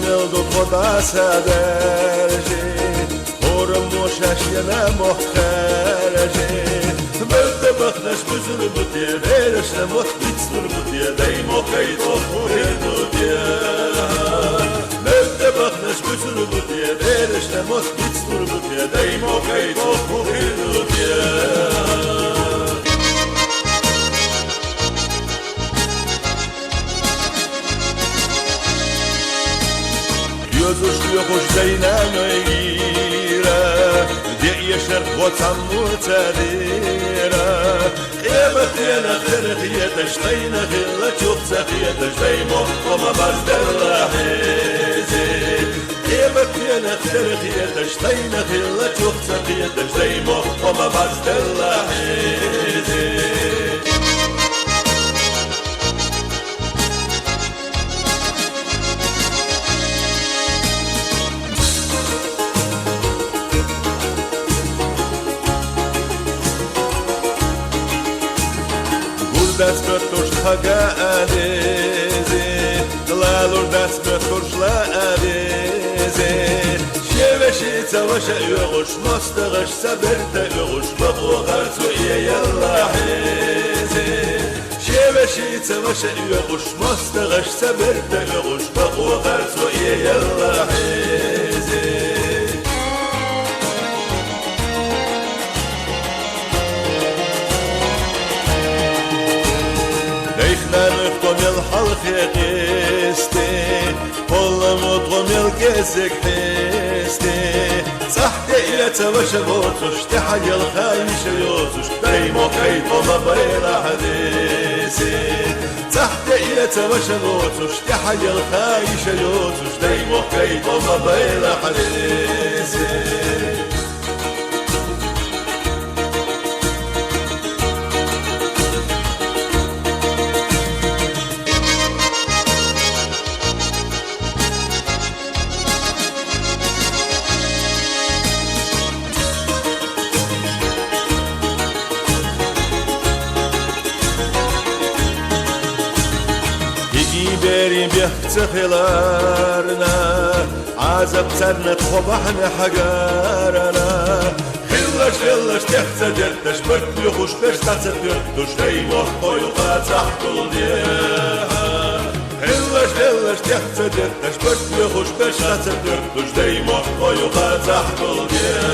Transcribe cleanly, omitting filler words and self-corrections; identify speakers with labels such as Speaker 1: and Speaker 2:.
Speaker 1: Meldo poda saderji Orum moşaşyana muhterji Bölde baknaş büzülü bu diye Verişle mot bitsur bu diye Deymo kayıt okuhidu diye Bölde baknaş büzülü bu diye Verişle mot bitsur bu diye Deymo kayıt okuhidu diye Gözüşlü hoş deynameyre Diyeşer kotan mutadire Kıyamet yana kırıkıya taştayna Hılla çok sakiye taştaymo Koma bazdırla hezi Kıyamet yana kırıkıya taştayna Hılla çok sakiye taştaymo Koma bazdırla hezi Das betuş haga adezi Lalur das betuş la adezi Şeveşi savaşa yoğuş Mostağış saberte yoğuş Babu garsu iya yallahizi Şeveşi savaşa yoğuş Mostağış saberte yoğuş Babu garsu iya yallahizi Neftomel halkı kesti Kollamut gomel gezek hesti Sahte ile savaşa botuş Tehayel hayişe yozuş Deymo kaytoma bayra hadisi Sahte ile savaşa botuş Tehayel hayişe yozuş Deymo kaytoma bayra hadisi بيري بيختخلارنا عذب سرنا خبحنا حجارنا خلش تحت جرتش برت يخش بش تحت جرتش دي وقت يقع تحت الديها خلش تحت جرتش برت يخش بش تحت جرتش دي وقت يقع تحت الديها